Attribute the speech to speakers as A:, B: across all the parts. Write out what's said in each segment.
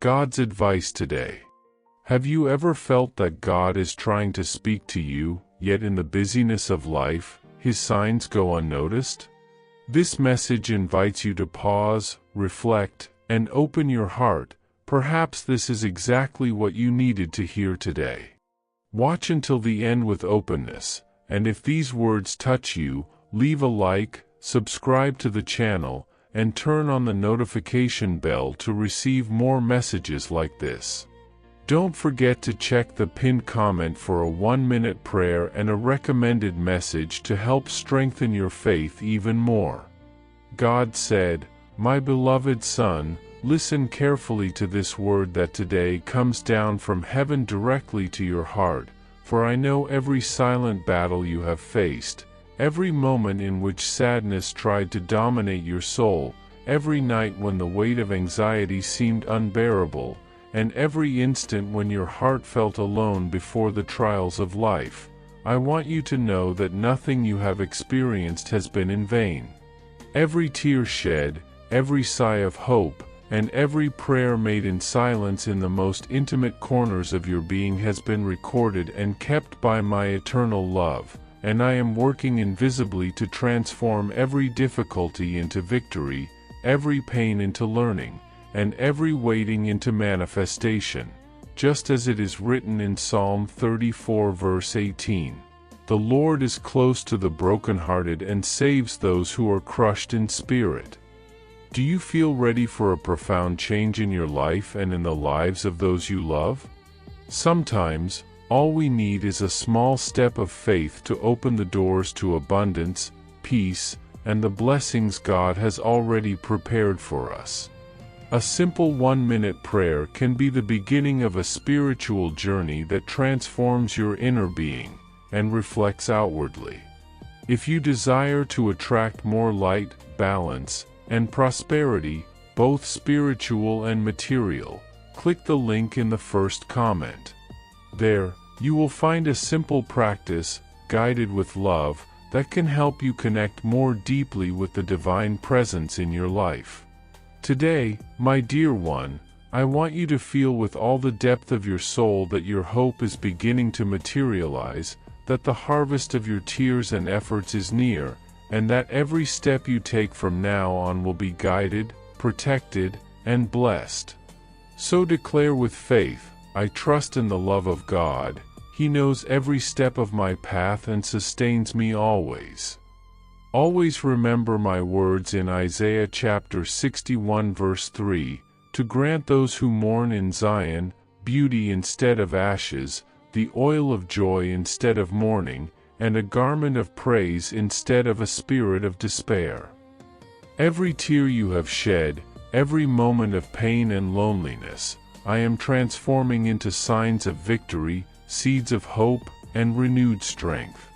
A: God's advice today. Have you ever felt that God is trying to speak to you, yet in the busyness of life, His signs go unnoticed? This message invites you to pause, reflect, and open your heart. Perhaps this is exactly what you needed to hear today. Watch until the end with openness, and if these words touch you, leave a like, subscribe to the channel, and turn on the notification bell to receive more messages like this. Don't forget to check the pinned comment for a 1-minute prayer and a recommended message to help strengthen your faith even more. God said, "My beloved son, listen carefully to this word that today comes down from heaven directly to your heart, for I know every silent battle you have faced, every moment in which sadness tried to dominate your soul, every night when the weight of anxiety seemed unbearable, and every instant when your heart felt alone before the trials of life. I want you to know that nothing you have experienced has been in vain. Every tear shed, every sigh of hope, and every prayer made in silence in the most intimate corners of your being has been recorded and kept by my eternal love, and I am working invisibly to transform every difficulty into victory, every pain into learning, and every waiting into manifestation, just as it is written in Psalm 34 verse 18. The Lord is close to the brokenhearted and saves those who are crushed in spirit." Do you feel ready for a profound change in your life and in the lives of those you love? Sometimes, all we need is a small step of faith to open the doors to abundance, peace, and the blessings God has already prepared for us. A simple 1-minute prayer can be the beginning of a spiritual journey that transforms your inner being and reflects outwardly. If you desire to attract more light, balance, and prosperity, both spiritual and material, click the link in the first comment. There, you will find a simple practice, guided with love, that can help you connect more deeply with the divine presence in your life. Today, my dear one, I want you to feel with all the depth of your soul that your hope is beginning to materialize, that the harvest of your tears and efforts is near, and that every step you take from now on will be guided, protected, and blessed. So declare with faith, "I trust in the love of God. He knows every step of my path and sustains me always." Always remember my words in Isaiah chapter 61 verse 3, "To grant those who mourn in Zion, beauty instead of ashes, the oil of joy instead of mourning, and a garment of praise instead of a spirit of despair." Every tear you have shed, every moment of pain and loneliness, I am transforming into signs of victory, seeds of hope, and renewed strength.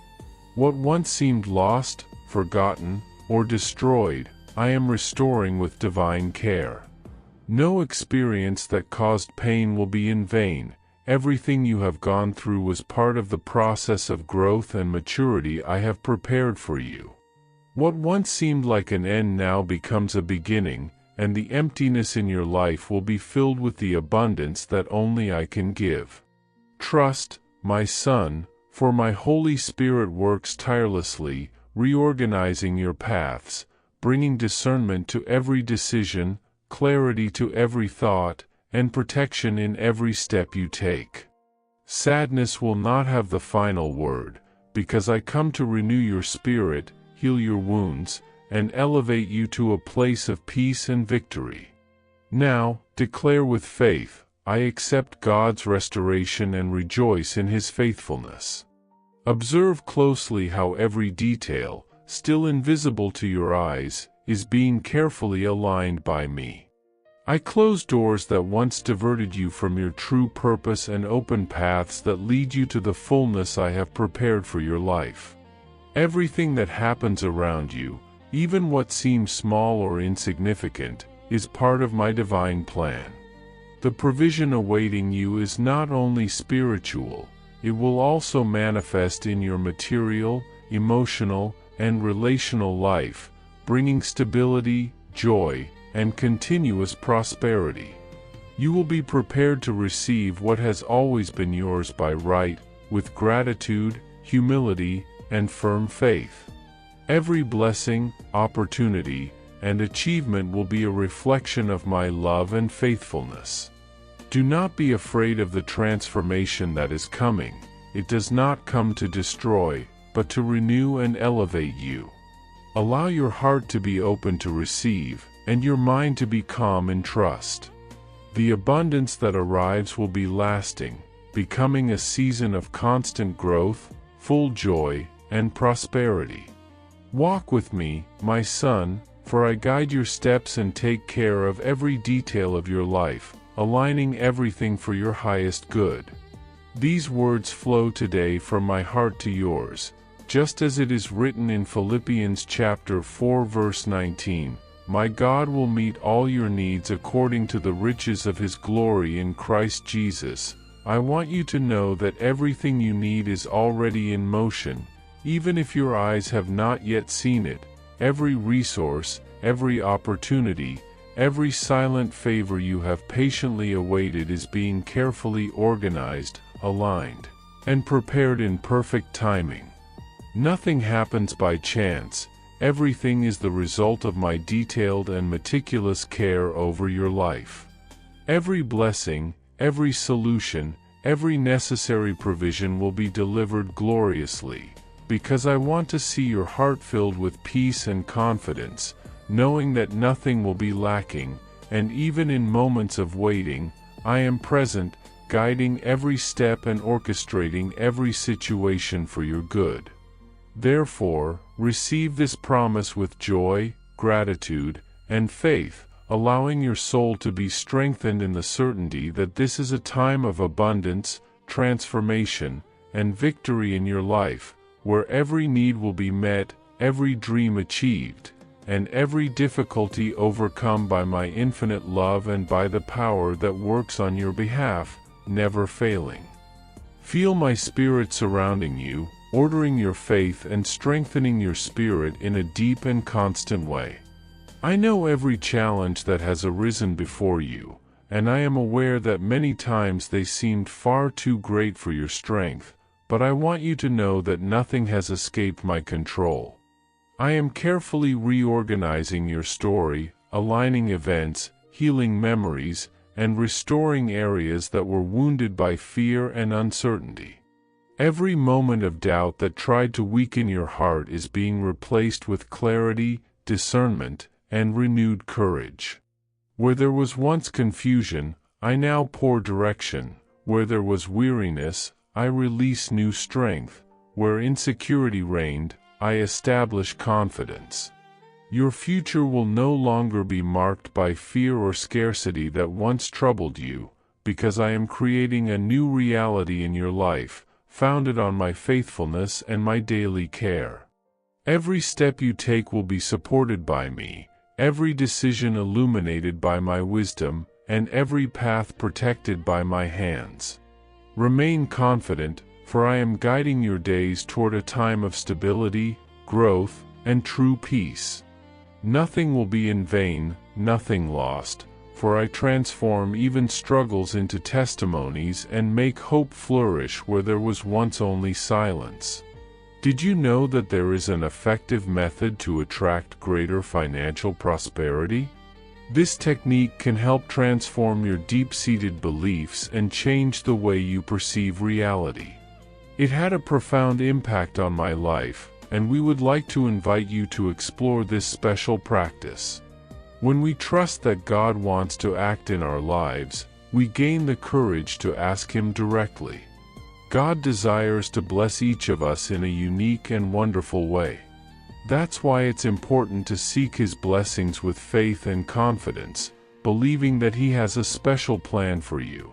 A: What once seemed lost, forgotten, or destroyed, I am restoring with divine care. No experience that caused pain will be in vain. Everything you have gone through was part of the process of growth and maturity I have prepared for you. What once seemed like an end now becomes a beginning, and the emptiness in your life will be filled with the abundance that only I can give. Trust, my son, for my Holy Spirit works tirelessly, reorganizing your paths, bringing discernment to every decision, clarity to every thought, and protection in every step you take. Sadness will not have the final word, because I come to renew your spirit, heal your wounds, and elevate you to a place of peace and victory. Now, declare with faith, "I accept God's restoration and rejoice in His faithfulness." Observe closely how every detail, still invisible to your eyes, is being carefully aligned by me. I close doors that once diverted you from your true purpose and open paths that lead you to the fullness I have prepared for your life. Everything that happens around you, even what seems small or insignificant, is part of my divine plan. The provision awaiting you is not only spiritual, it will also manifest in your material, emotional, and relational life, bringing stability, joy, and continuous prosperity. You will be prepared to receive what has always been yours by right, with gratitude, humility, and firm faith. Every blessing, opportunity, and achievement will be a reflection of my love and faithfulness. Do not be afraid of the transformation that is coming. It does not come to destroy, but to renew and elevate you. Allow your heart to be open to receive, and your mind to be calm in trust. The abundance that arrives will be lasting, becoming a season of constant growth, full joy, and prosperity. Walk with me, my son, for I guide your steps and take care of every detail of your life, aligning everything for your highest good. These words flow today from my heart to yours, just as it is written in Philippians chapter 4 verse 19, "My God will meet all your needs according to the riches of His glory in Christ Jesus." I want you to know that everything you need is already in motion, even if your eyes have not yet seen it. Every resource, every opportunity, every silent favor you have patiently awaited is being carefully organized, aligned, and prepared in perfect timing. Nothing happens by chance. Everything is the result of my detailed and meticulous care over your life. Every blessing, every solution, every necessary provision will be delivered gloriously, because I want to see your heart filled with peace and confidence, knowing that nothing will be lacking, and even in moments of waiting, I am present, guiding every step and orchestrating every situation for your good. Therefore, receive this promise with joy, gratitude, and faith, allowing your soul to be strengthened in the certainty that this is a time of abundance, transformation, and victory in your life, where every need will be met, every dream achieved, and every difficulty overcome by my infinite love and by the power that works on your behalf, never failing. Feel my spirit surrounding you, ordering your faith and strengthening your spirit in a deep and constant way. I know every challenge that has arisen before you, and I am aware that many times they seemed far too great for your strength, but I want you to know that nothing has escaped my control. I am carefully reorganizing your story, aligning events, healing memories, and restoring areas that were wounded by fear and uncertainty. Every moment of doubt that tried to weaken your heart is being replaced with clarity, discernment, and renewed courage. Where there was once confusion, I now pour direction. Where there was weariness, I release new strength. Where insecurity reigned, I establish confidence. Your future will no longer be marked by fear or scarcity that once troubled you, because I am creating a new reality in your life, founded on my faithfulness and my daily care. Every step you take will be supported by me, every decision illuminated by my wisdom, and every path protected by my hands. Remain confident, for I am guiding your days toward a time of stability, growth, and true peace. Nothing will be in vain, nothing lost, for I transform even struggles into testimonies and make hope flourish where there was once only silence. Did you know that there is an effective method to attract greater financial prosperity? This technique can help transform your deep-seated beliefs and change the way you perceive reality. It had a profound impact on my life, and we would like to invite you to explore this special practice. When we trust that God wants to act in our lives, we gain the courage to ask Him directly. God desires to bless each of us in a unique and wonderful way. That's why it's important to seek His blessings with faith and confidence, believing that He has a special plan for you.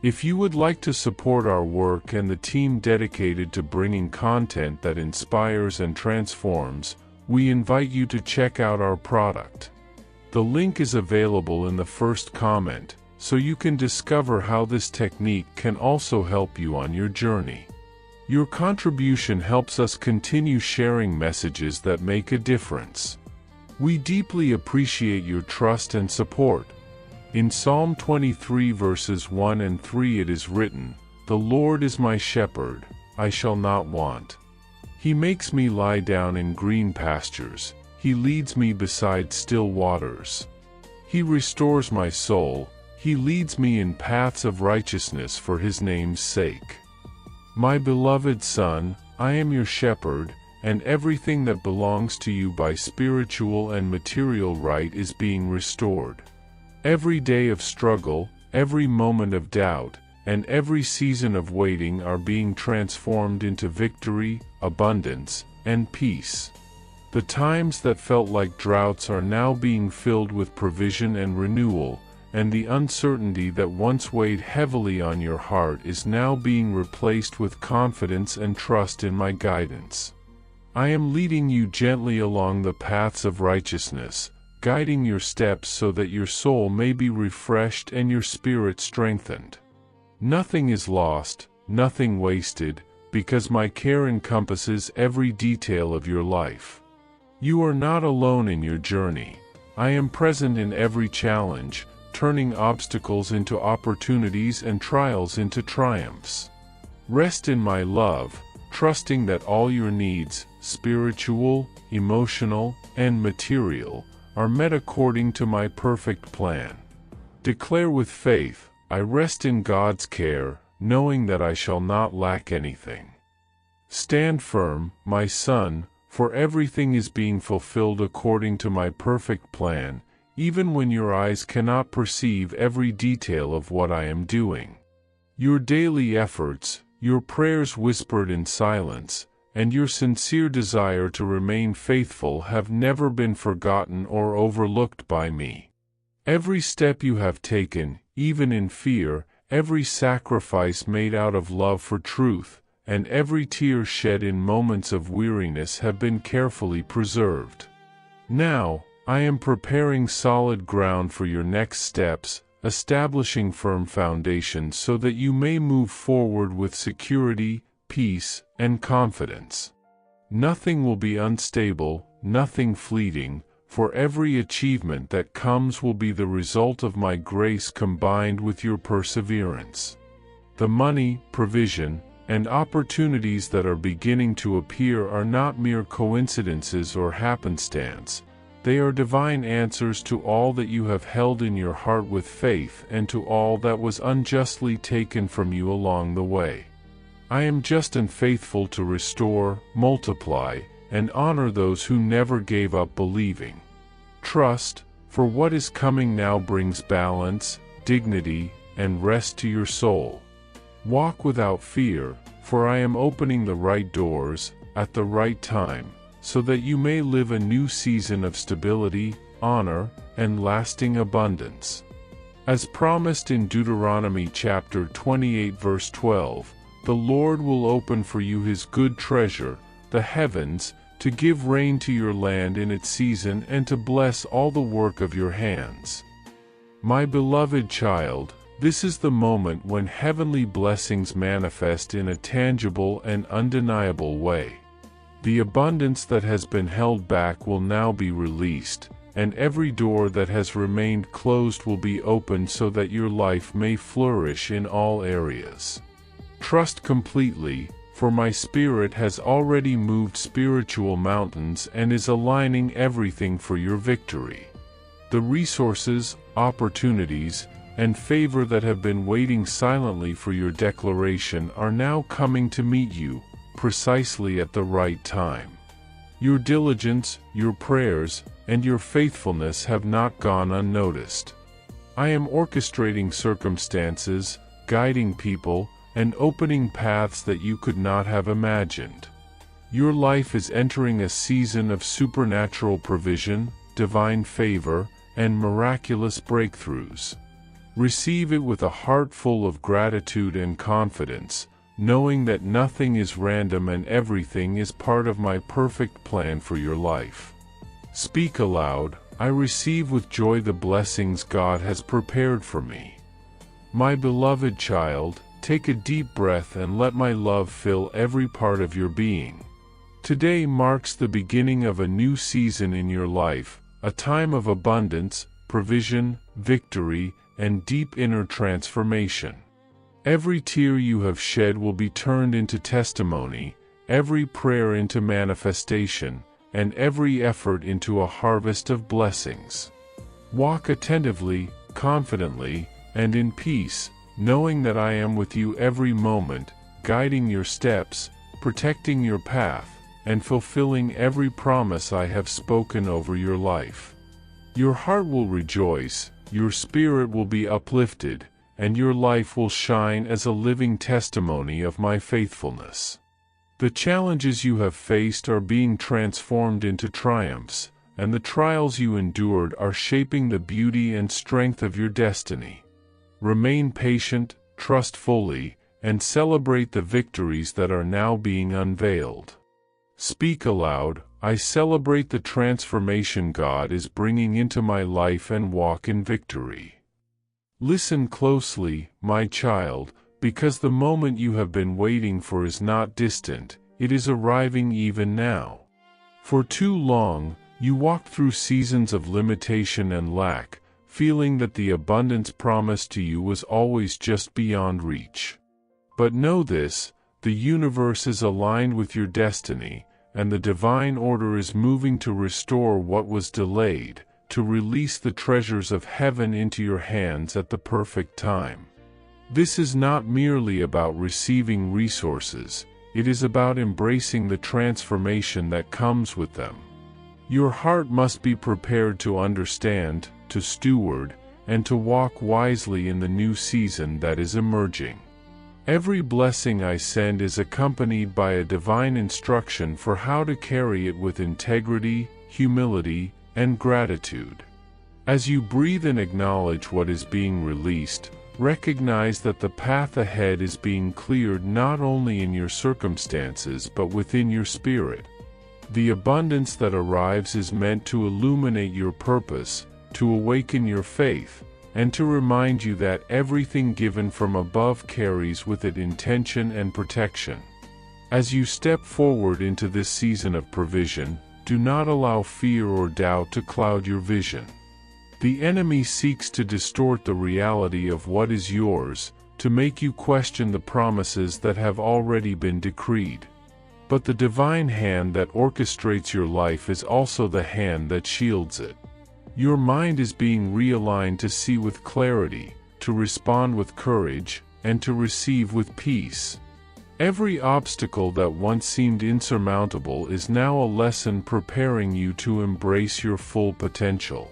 A: If you would like to support our work and the team dedicated to bringing content that inspires and transforms, we invite you to check out our product. The link is available in the first comment, so you can discover how this technique can also help you on your journey. Your contribution helps us continue sharing messages that make a difference. We deeply appreciate your trust and support. In Psalm 23 verses 1 and 3 it is written, "The Lord is my shepherd, I shall not want. He makes me lie down in green pastures, He leads me beside still waters. He restores my soul, He leads me in paths of righteousness for His name's sake. My beloved son, I am your shepherd, and everything that belongs to you by spiritual and material right is being restored. Every day of struggle, every moment of doubt, and every season of waiting are being transformed into victory, abundance, and peace. The times that felt like droughts are now being filled with provision and renewal, and the uncertainty that once weighed heavily on your heart is now being replaced with confidence and trust in my guidance. I am leading you gently along the paths of righteousness, guiding your steps so that your soul may be refreshed and your spirit strengthened. Nothing is lost, nothing wasted, because my care encompasses every detail of your life. You are not alone in your journey. I am present in every challenge, turning obstacles into opportunities and trials into triumphs. Rest in my love, trusting that all your needs, spiritual, emotional, and material, are met according to my perfect plan. Declare with faith, I rest in God's care, knowing that I shall not lack anything. Stand firm, my son, for everything is being fulfilled according to my perfect plan, even when your eyes cannot perceive every detail of what I am doing. Your daily efforts, your prayers whispered in silence, and your sincere desire to remain faithful have never been forgotten or overlooked by me. Every step you have taken, even in fear, every sacrifice made out of love for truth, and every tear shed in moments of weariness have been carefully preserved. Now, I am preparing solid ground for your next steps, establishing firm foundations so that you may move forward with security, peace, and confidence. Nothing will be unstable, nothing fleeting, for every achievement that comes will be the result of my grace combined with your perseverance. The money, provision, and opportunities that are beginning to appear are not mere coincidences or happenstance. They are divine answers to all that you have held in your heart with faith and to all that was unjustly taken from you along the way. I am just and faithful to restore, multiply, and honor those who never gave up believing. Trust, for what is coming now brings balance, dignity, and rest to your soul. Walk without fear, for I am opening the right doors, at the right time, so that you may live a new season of stability, honor, and lasting abundance. As promised in Deuteronomy chapter 28 verse 12, the Lord will open for you His good treasure, the heavens, to give rain to your land in its season and to bless all the work of your hands. My beloved child, this is the moment when heavenly blessings manifest in a tangible and undeniable way. The abundance that has been held back will now be released, and every door that has remained closed will be opened so that your life may flourish in all areas. Trust completely, for my Spirit has already moved spiritual mountains and is aligning everything for your victory. The resources, opportunities, and favor that have been waiting silently for your declaration are now coming to meet you, precisely at the right time. Your diligence, your prayers, and your faithfulness have not gone unnoticed. I am orchestrating circumstances, guiding people, and opening paths that you could not have imagined. Your life is entering a season of supernatural provision, divine favor, and miraculous breakthroughs. Receive it with a heart full of gratitude and confidence, knowing that nothing is random and everything is part of my perfect plan for your life. Speak aloud, I receive with joy the blessings God has prepared for me. My beloved child, take a deep breath and let my love fill every part of your being. Today marks the beginning of a new season in your life, a time of abundance, provision, victory, and deep inner transformation. Every tear you have shed will be turned into testimony, every prayer into manifestation, and every effort into a harvest of blessings. Walk attentively, confidently, and in peace, knowing that I am with you every moment, guiding your steps, protecting your path, and fulfilling every promise I have spoken over your life. Your heart will rejoice, your spirit will be uplifted, and your life will shine as a living testimony of my faithfulness. The challenges you have faced are being transformed into triumphs, and the trials you endured are shaping the beauty and strength of your destiny. Remain patient, trust fully, and celebrate the victories that are now being unveiled. Speak aloud, I celebrate the transformation God is bringing into my life and walk in victory. Listen closely, my child, because the moment you have been waiting for is not distant, it is arriving even now. For too long, you walked through seasons of limitation and lack, feeling that the abundance promised to you was always just beyond reach. But know this, the universe is aligned with your destiny, and the divine order is moving to restore what was delayed, to release the treasures of heaven into your hands at the perfect time. This is not merely about receiving resources, it is about embracing the transformation that comes with them. Your heart must be prepared to understand, to steward, and to walk wisely in the new season that is emerging. Every blessing I send is accompanied by a divine instruction for how to carry it with integrity, humility, and gratitude. As you breathe and acknowledge what is being released, recognize that the path ahead is being cleared not only in your circumstances but within your spirit. The abundance that arrives is meant to illuminate your purpose, to awaken your faith, and to remind you that everything given from above carries with it intention and protection. As you step forward into this season of provision, do not allow fear or doubt to cloud your vision. The enemy seeks to distort the reality of what is yours, to make you question the promises that have already been decreed. But the divine hand that orchestrates your life is also the hand that shields it. Your mind is being realigned to see with clarity, to respond with courage, and to receive with peace. Every obstacle that once seemed insurmountable is now a lesson preparing you to embrace your full potential.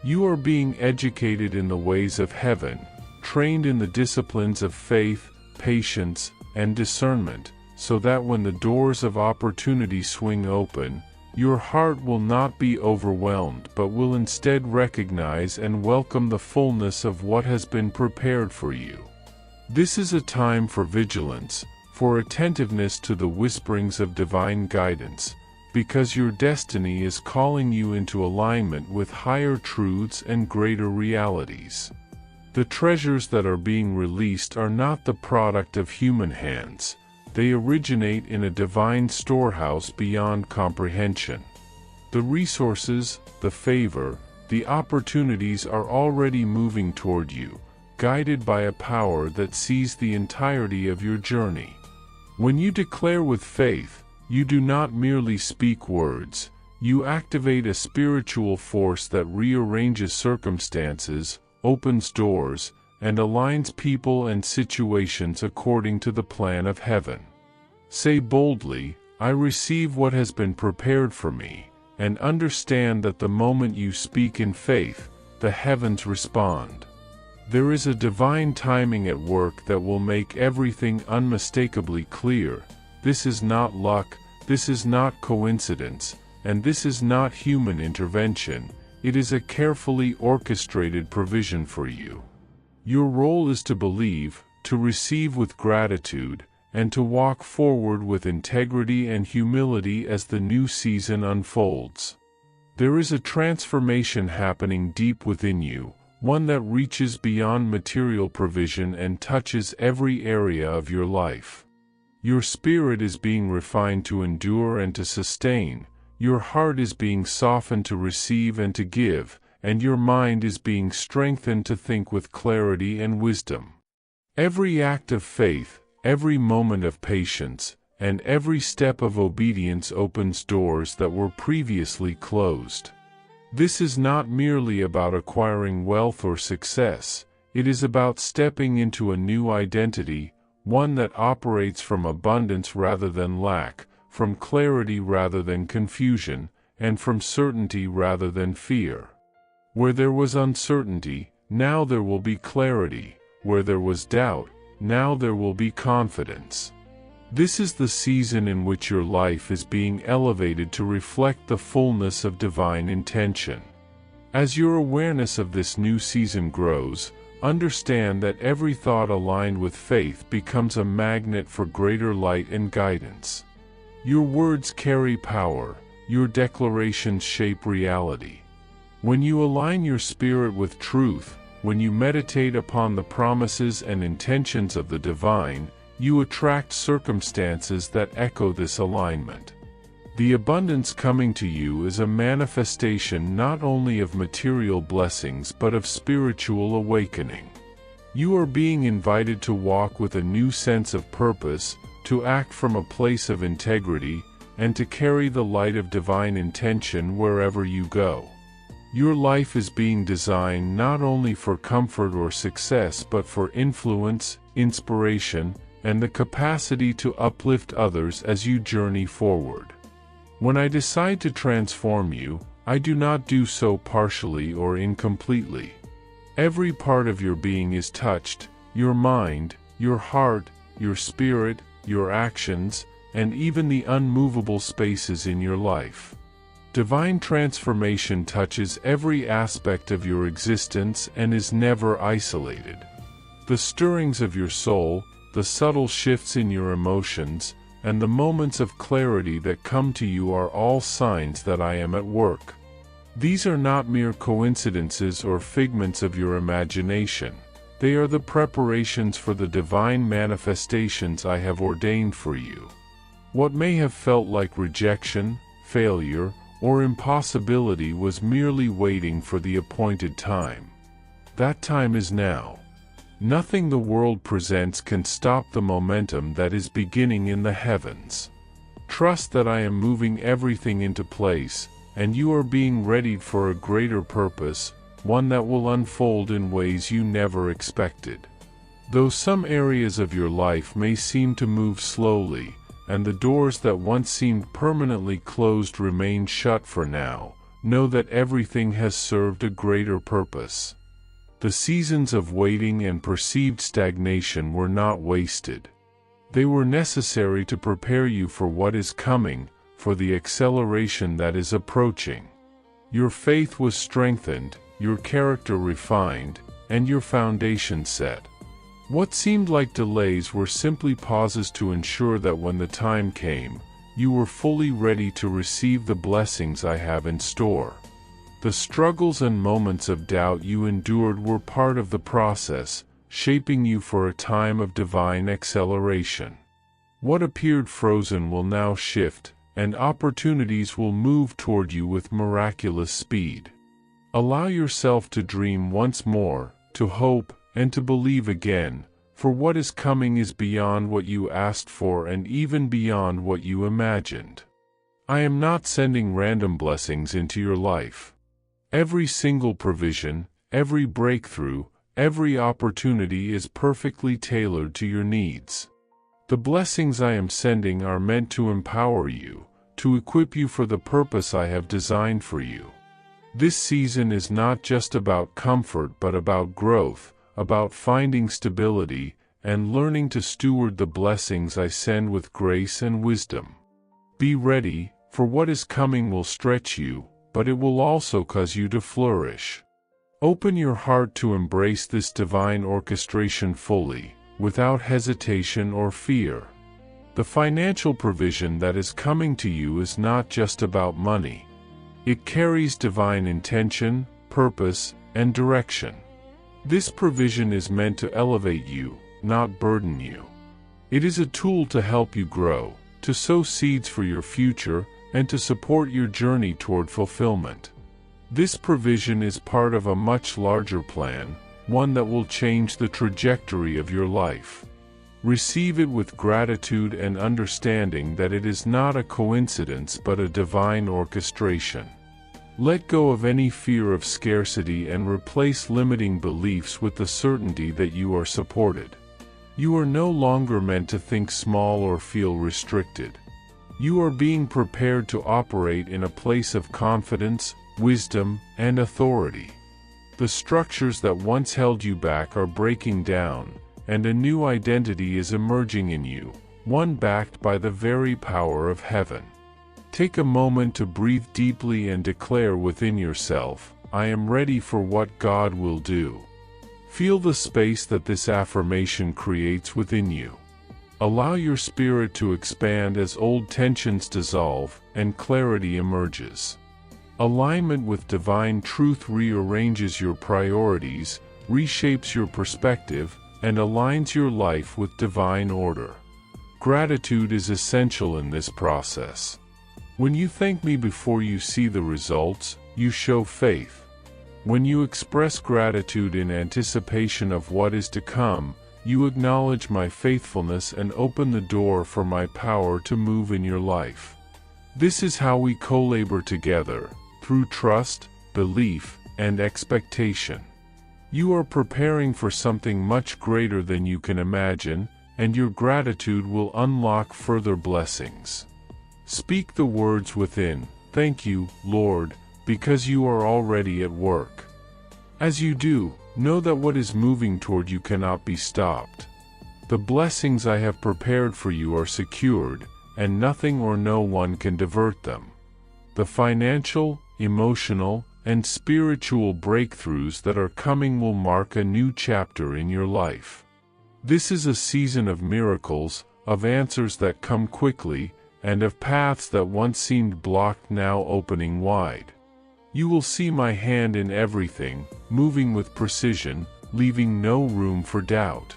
A: You are being educated in the ways of heaven, trained in the disciplines of faith, patience, and discernment, so that when the doors of opportunity swing open, your heart will not be overwhelmed but will instead recognize and welcome the fullness of what has been prepared for you. This is a time for vigilance, for attentiveness to the whisperings of divine guidance, because your destiny is calling you into alignment with higher truths and greater realities. The treasures that are being released are not the product of human hands. They originate in a divine storehouse beyond comprehension. The resources, the favor, the opportunities are already moving toward you, guided by a power that sees the entirety of your journey. When you declare with faith, you do not merely speak words, you activate a spiritual force that rearranges circumstances, opens doors, and aligns people and situations according to the plan of heaven. Say boldly, I receive what has been prepared for me, and understand that the moment you speak in faith, the heavens respond. There is a divine timing at work that will make everything unmistakably clear. This is not luck, this is not coincidence, and this is not human intervention. It is a carefully orchestrated provision for you. Your role is to believe, to receive with gratitude, and to walk forward with integrity and humility as the new season unfolds. There is a transformation happening deep within you, one that reaches beyond material provision and touches every area of your life. Your spirit is being refined to endure and to sustain, your heart is being softened to receive and to give, and your mind is being strengthened to think with clarity and wisdom. Every act of faith, every moment of patience, and every step of obedience opens doors that were previously closed. This is not merely about acquiring wealth or success, it is about stepping into a new identity, one that operates from abundance rather than lack, from clarity rather than confusion, and from certainty rather than fear. Where there was uncertainty, now there will be clarity. Where there was doubt, now there will be confidence. This is the season in which your life is being elevated to reflect the fullness of divine intention. As your awareness of this new season grows, understand that every thought aligned with faith becomes a magnet for greater light and guidance. Your words carry power, your declarations shape reality. When you align your spirit with truth, when you meditate upon the promises and intentions of the divine, you attract circumstances that echo this alignment. The abundance coming to you is a manifestation not only of material blessings but of spiritual awakening. You are being invited to walk with a new sense of purpose, to act from a place of integrity, and to carry the light of divine intention wherever you go. Your life is being designed not only for comfort or success but for influence, inspiration, and the capacity to uplift others as you journey forward. When I decide to transform you, I do not do so partially or incompletely. Every part of your being is touched, your mind, your heart, your spirit, your actions, and even the unmovable spaces in your life. Divine transformation touches every aspect of your existence and is never isolated. The stirrings of your soul, the subtle shifts in your emotions, and the moments of clarity that come to you are all signs that I am at work. These are not mere coincidences or figments of your imagination. They are the preparations for the divine manifestations I have ordained for you. What may have felt like rejection, failure, or impossibility was merely waiting for the appointed time. That time is now. Nothing the world presents can stop the momentum that is beginning in the heavens. Trust that I am moving everything into place, and you are being readied for a greater purpose, one that will unfold in ways you never expected. Though some areas of your life may seem to move slowly, and the doors that once seemed permanently closed remain shut for now, know that everything has served a greater purpose. The seasons of waiting and perceived stagnation were not wasted. They were necessary to prepare you for what is coming, for the acceleration that is approaching. Your faith was strengthened, your character refined, and your foundation set. What seemed like delays were simply pauses to ensure that when the time came, you were fully ready to receive the blessings I have in store. The struggles and moments of doubt you endured were part of the process, shaping you for a time of divine acceleration. What appeared frozen will now shift, and opportunities will move toward you with miraculous speed. Allow yourself to dream once more, to hope, and to believe again, for what is coming is beyond what you asked for and even beyond what you imagined. I am not sending random blessings into your life. Every single provision, every breakthrough, every opportunity is perfectly tailored to your needs. The blessings I am sending are meant to empower you, to equip you for the purpose I have designed for you. This season is not just about comfort but about growth, about finding stability, and learning to steward the blessings I send with grace and wisdom. Be ready, for what is coming will stretch you, but it will also cause you to flourish. Open your heart to embrace this divine orchestration fully, without hesitation or fear. The financial provision that is coming to you is not just about money. It carries divine intention, purpose, and direction. This provision is meant to elevate you, not burden you. It is a tool to help you grow, to sow seeds for your future, and to support your journey toward fulfillment. This provision is part of a much larger plan, one that will change the trajectory of your life. Receive it with gratitude and understanding that it is not a coincidence but a divine orchestration. Let go of any fear of scarcity and replace limiting beliefs with the certainty that you are supported. You are no longer meant to think small or feel restricted. You are being prepared to operate in a place of confidence, wisdom, and authority. The structures that once held you back are breaking down, and a new identity is emerging in you, one backed by the very power of heaven. Take a moment to breathe deeply and declare within yourself, "I am ready for what God will do." Feel the space that this affirmation creates within you. Allow your spirit to expand as old tensions dissolve and clarity emerges. Alignment with divine truth rearranges your priorities, reshapes your perspective, and aligns your life with divine order. Gratitude is essential in this process. When you thank me before you see the results, you show faith. When you express gratitude in anticipation of what is to come, you acknowledge my faithfulness and open the door for my power to move in your life. This is how we co-labor together, through trust, belief, and expectation. You are preparing for something much greater than you can imagine, and your gratitude will unlock further blessings. Speak the words within, "Thank you, Lord, because you are already at work." As you do, know that what is moving toward you cannot be stopped. The blessings I have prepared for you are secured, and nothing or no one can divert them. The financial, emotional, and spiritual breakthroughs that are coming will mark a new chapter in your life. This is a season of miracles, of answers that come quickly, and of paths that once seemed blocked now opening wide. You will see my hand in everything, moving with precision, leaving no room for doubt.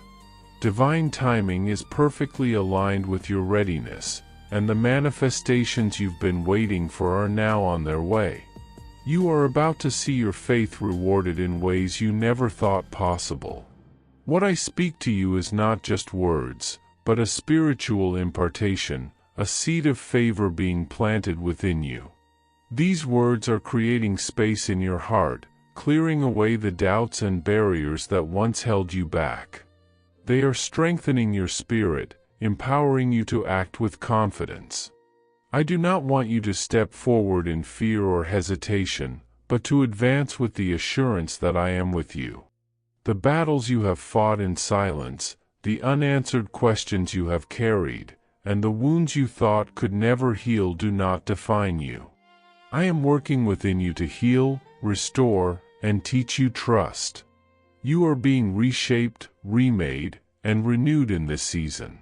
A: Divine timing is perfectly aligned with your readiness, and the manifestations you've been waiting for are now on their way. You are about to see your faith rewarded in ways you never thought possible. What I speak to you is not just words, but a spiritual impartation, a seed of favor being planted within you. These words are creating space in your heart, clearing away the doubts and barriers that once held you back. They are strengthening your spirit, empowering you to act with confidence. I do not want you to step forward in fear or hesitation, but to advance with the assurance that I am with you. The battles you have fought in silence, the unanswered questions you have carried, and the wounds you thought could never heal do not define you. I am working within you to heal, restore, and teach you trust. You are being reshaped, remade, and renewed in this season.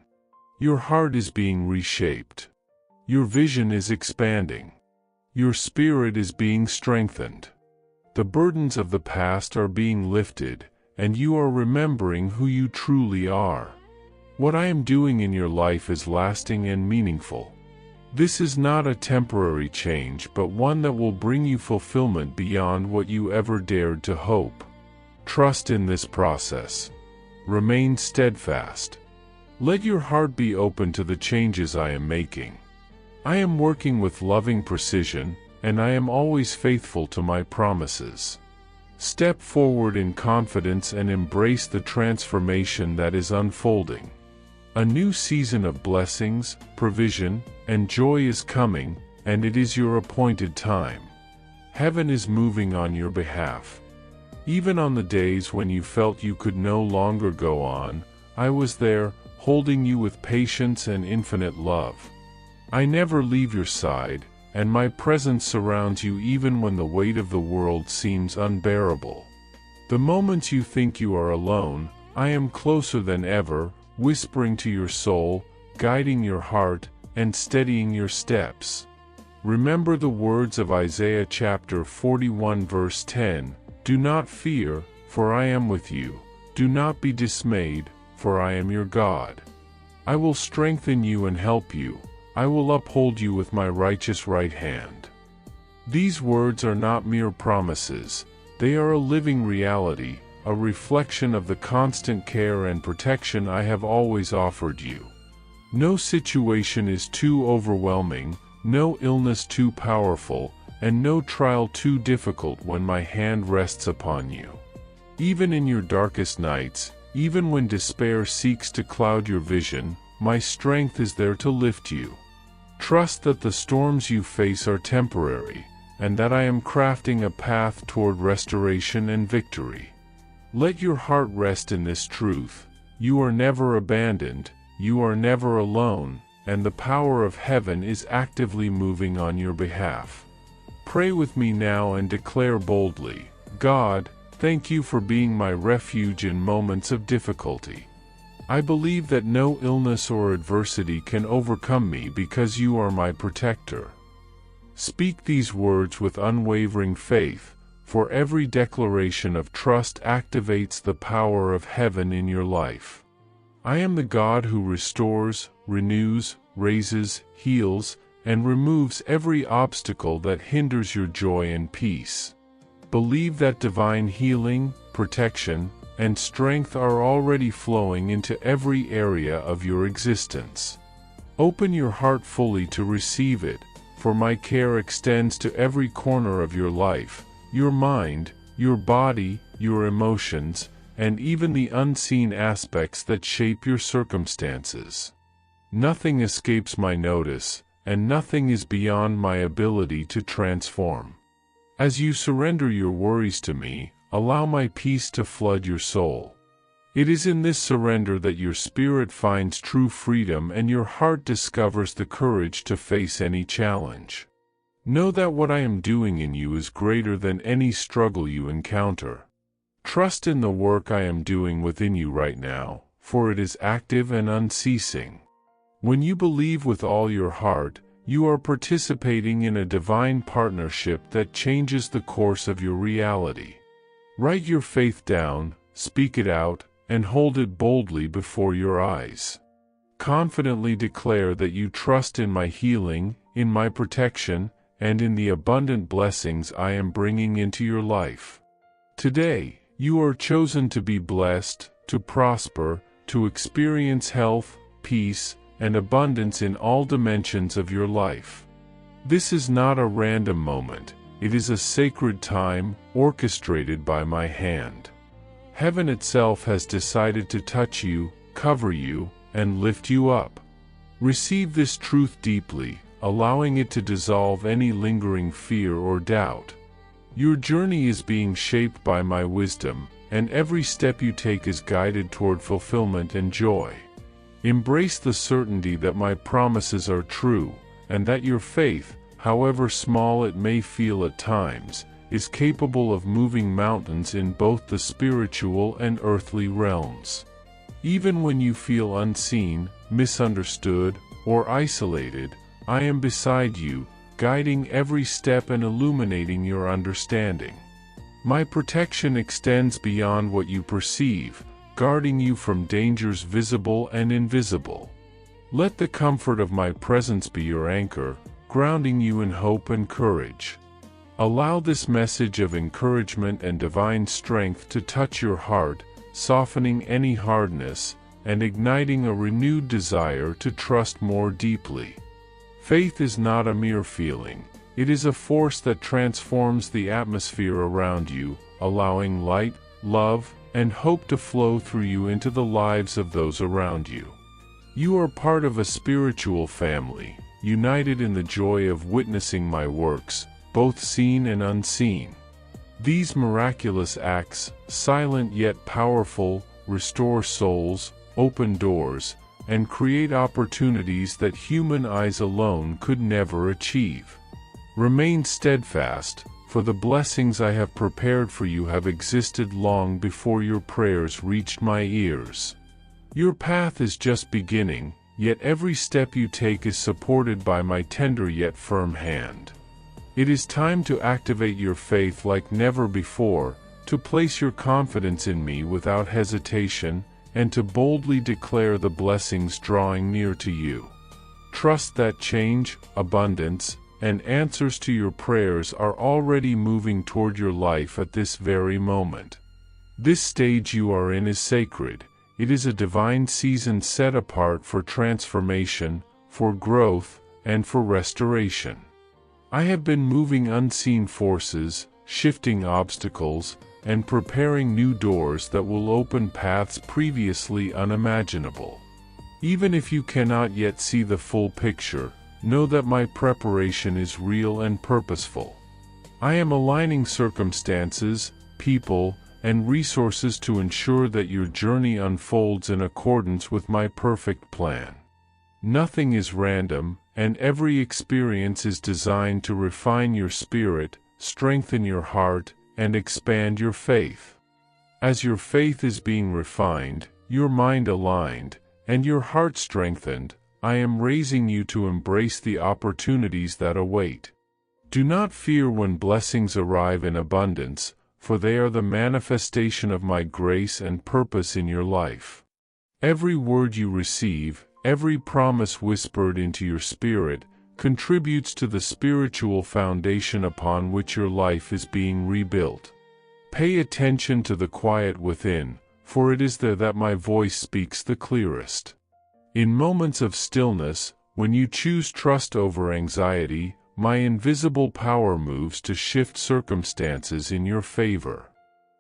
A: Your heart is being reshaped. Your vision is expanding. Your spirit is being strengthened. The burdens of the past are being lifted, and you are remembering who you truly are. What I am doing in your life is lasting and meaningful. This is not a temporary change, but one that will bring you fulfillment beyond what you ever dared to hope. Trust in this process. Remain steadfast. Let your heart be open to the changes I am making. I am working with loving precision, and I am always faithful to my promises. Step forward in confidence and embrace the transformation that is unfolding. A new season of blessings, provision, and joy is coming, and it is your appointed time. Heaven is moving on your behalf. Even on the days when you felt you could no longer go on, I was there, holding you with patience and infinite love. I never leave your side, and my presence surrounds you even when the weight of the world seems unbearable. The moments you think you are alone, I am closer than ever, whispering to your soul, guiding your heart, and steadying your steps. Remember the words of Isaiah chapter 41 verse 10, "Do not fear, for I am with you. Do not be dismayed, for I am your God. I will strengthen you and help you. I will uphold you with my righteous right hand." These words are not mere promises, they are a living reality, a reflection of the constant care and protection I have always offered you. No situation is too overwhelming, no illness too powerful, and no trial too difficult when my hand rests upon you. Even in your darkest nights, even when despair seeks to cloud your vision, my strength is there to lift you. Trust that the storms you face are temporary, and that I am crafting a path toward restoration and victory. Let your heart rest in this truth: you are never abandoned, you are never alone, and the power of heaven is actively moving on your behalf. Pray with me now and declare boldly, God, thank you for being my refuge in moments of difficulty. I believe that no illness or adversity can overcome me because you are my protector. Speak these words with unwavering faith, for every declaration of trust activates the power of heaven in your life. I am the God who restores, renews, raises, heals, and removes every obstacle that hinders your joy and peace. Believe that divine healing, protection, and strength are already flowing into every area of your existence. Open your heart fully to receive it, for my care extends to every corner of your life, your mind, your body, your emotions, and even the unseen aspects that shape your circumstances. Nothing escapes my notice, and nothing is beyond my ability to transform. As you surrender your worries to me, allow my peace to flood your soul. It is in this surrender that your spirit finds true freedom and your heart discovers the courage to face any challenge. Know that what I am doing in you is greater than any struggle you encounter. Trust in the work I am doing within you right now, for it is active and unceasing. When you believe with all your heart, you are participating in a divine partnership that changes the course of your reality. Write your faith down, speak it out, and hold it boldly before your eyes. Confidently declare that you trust in my healing, in my protection, and in the abundant blessings I am bringing into your life. Today, you are chosen to be blessed, to prosper, to experience health, peace, and abundance in all dimensions of your life. This is not a random moment, it is a sacred time, orchestrated by my hand. Heaven itself has decided to touch you, cover you, and lift you up. Receive this truth deeply, allowing it to dissolve any lingering fear or doubt. Your journey is being shaped by my wisdom, and every step you take is guided toward fulfillment and joy. Embrace the certainty that my promises are true, and that your faith, however small it may feel at times, is capable of moving mountains in both the spiritual and earthly realms. Even when you feel unseen, misunderstood, or isolated, I am beside you, guiding every step and illuminating your understanding. My protection extends beyond what you perceive, guarding you from dangers visible and invisible. Let the comfort of my presence be your anchor, grounding you in hope and courage. Allow this message of encouragement and divine strength to touch your heart, softening any hardness, and igniting a renewed desire to trust more deeply. Faith is not a mere feeling, it is a force that transforms the atmosphere around you, allowing light, love, and hope to flow through you into the lives of those around you. You are part of a spiritual family, united in the joy of witnessing my works, both seen and unseen. These miraculous acts, silent yet powerful, restore souls, open doors, and create opportunities that human eyes alone could never achieve. Remain steadfast, for the blessings I have prepared for you have existed long before your prayers reached my ears. Your path is just beginning, yet every step you take is supported by my tender yet firm hand. It is time to activate your faith like never before, to place your confidence in me without hesitation, and to boldly declare the blessings drawing near to you. Trust that change, abundance, and answers to your prayers are already moving toward your life at this very moment. This stage you are in is sacred. It is a divine season set apart for transformation, for growth, and for restoration. I have been moving unseen forces, shifting obstacles, and preparing new doors that will open paths previously unimaginable. Even if you cannot yet see the full picture, know that my preparation is real and purposeful. I am aligning circumstances, people, and resources to ensure that your journey unfolds in accordance with my perfect plan. Nothing is random, and every experience is designed to refine your spirit, strengthen your heart, and expand your faith. As your faith is being refined, your mind aligned, and your heart strengthened, I am raising you to embrace the opportunities that await. Do not fear when blessings arrive in abundance, for they are the manifestation of my grace and purpose in your life. Every word you receive, every promise whispered into your spirit, contributes to the spiritual foundation upon which your life is being rebuilt. Pay attention to the quiet within, for it is there that my voice speaks the clearest. In moments of stillness, when you choose trust over anxiety, my invisible power moves to shift circumstances in your favor.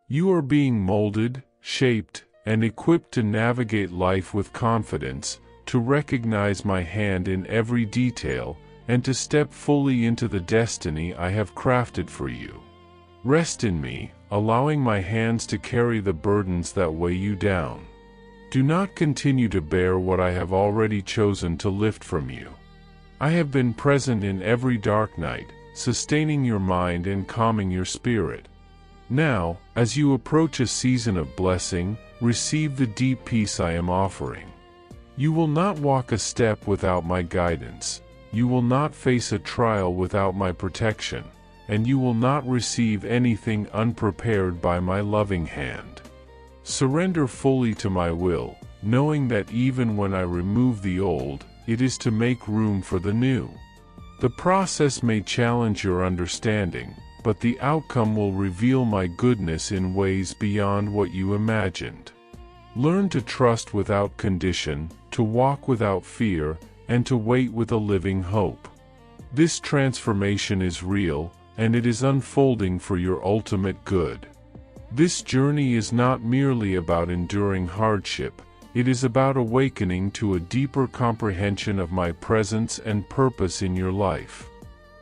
A: You are being molded, shaped, and equipped to navigate life with confidence, to recognize my hand in every detail, and to step fully into the destiny I have crafted for you. Rest in me, allowing my hands to carry the burdens that weigh you down. Do not continue to bear what I have already chosen to lift from you. I have been present in every dark night, sustaining your mind and calming your spirit. Now, as you approach a season of blessing, receive the deep peace I am offering. You will not walk a step without my guidance. You will not face a trial without my protection, and you will not receive anything unprepared by my loving hand. Surrender fully to my will, knowing that even when I remove the old, it is to make room for the new. The process may challenge your understanding, but the outcome will reveal my goodness in ways beyond what you imagined. Learn to trust without condition, to walk without fear, and to wait with a living hope. This transformation is real, and it is unfolding for your ultimate good. This journey is not merely about enduring hardship, it is about awakening to a deeper comprehension of my presence and purpose in your life.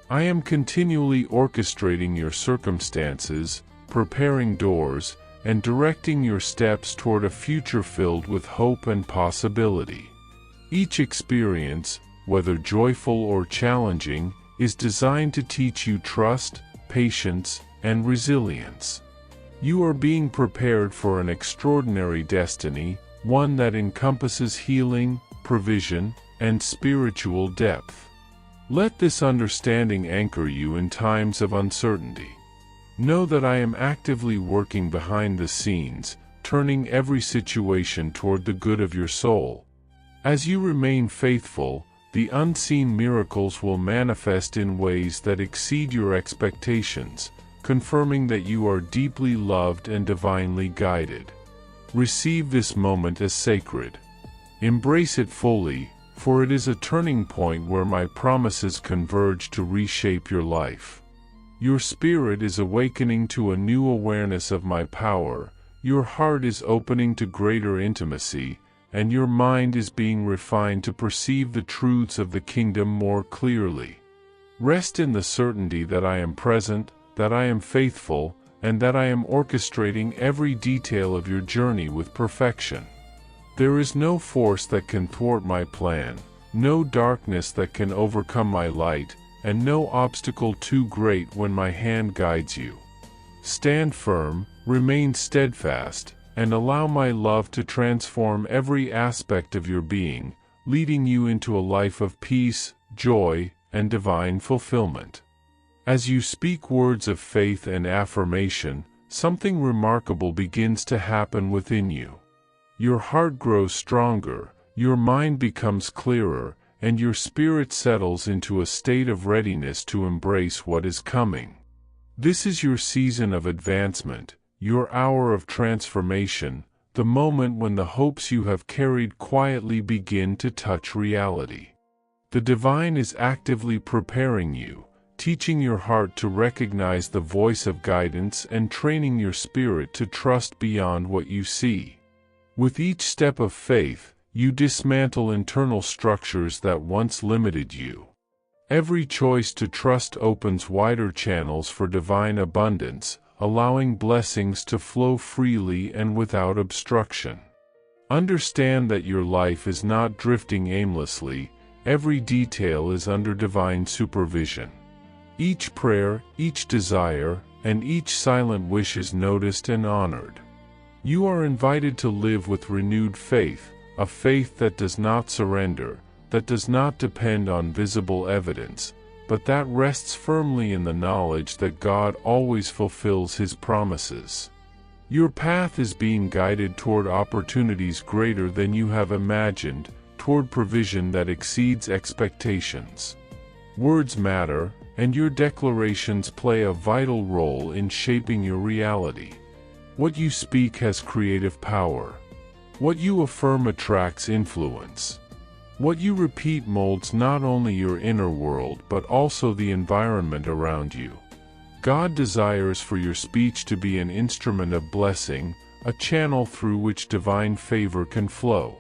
A: I am continually orchestrating your circumstances, preparing doors, and directing your steps toward a future filled with hope and possibility. Each experience, whether joyful or challenging, is designed to teach you trust, patience, and resilience. You are being prepared for an extraordinary destiny, one that encompasses healing, provision, and spiritual depth. Let this understanding anchor you in times of uncertainty. Know that I am actively working behind the scenes, turning every situation toward the good of your soul. As you remain faithful, the unseen miracles will manifest in ways that exceed your expectations, confirming that you are deeply loved and divinely guided. Receive this moment as sacred. Embrace it fully, for it is a turning point where my promises converge to reshape your life. Your spirit is awakening to a new awareness of my power, your heart is opening to greater intimacy, and your mind is being refined to perceive the truths of the kingdom more clearly. Rest in the certainty that I am present, that I am faithful, and that I am orchestrating every detail of your journey with perfection. There is no force that can thwart my plan, no darkness that can overcome my light, and no obstacle too great when my hand guides you. Stand firm, remain steadfast, and allow my love to transform every aspect of your being, leading you into a life of peace, joy, and divine fulfillment. As you speak words of faith and affirmation, something remarkable begins to happen within you. Your heart grows stronger, your mind becomes clearer, and your spirit settles into a state of readiness to embrace what is coming. This is your season of advancement, your hour of transformation, the moment when the hopes you have carried quietly begin to touch reality. The divine is actively preparing you, teaching your heart to recognize the voice of guidance and training your spirit to trust beyond what you see. With each step of faith, you dismantle internal structures that once limited you. Every choice to trust opens wider channels for divine abundance, allowing blessings to flow freely and without obstruction. Understand that your life is not drifting aimlessly. Every detail is under divine supervision. Each prayer, each desire, and each silent wish is noticed and honored. You are invited to live with renewed faith, a faith that does not surrender, that does not depend on visible evidence, but that rests firmly in the knowledge that God always fulfills His promises. Your path is being guided toward opportunities greater than you have imagined, toward provision that exceeds expectations. Words matter, and your declarations play a vital role in shaping your reality. What you speak has creative power. What you affirm attracts influence. What you repeat molds not only your inner world but also the environment around you. God desires for your speech to be an instrument of blessing, a channel through which divine favor can flow.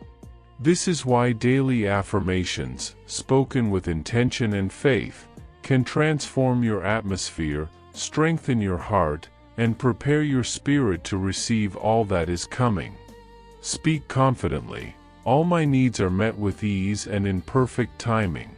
A: This is why daily affirmations, spoken with intention and faith, can transform your atmosphere, strengthen your heart, and prepare your spirit to receive all that is coming. Speak confidently. All my needs are met with ease and in perfect timing.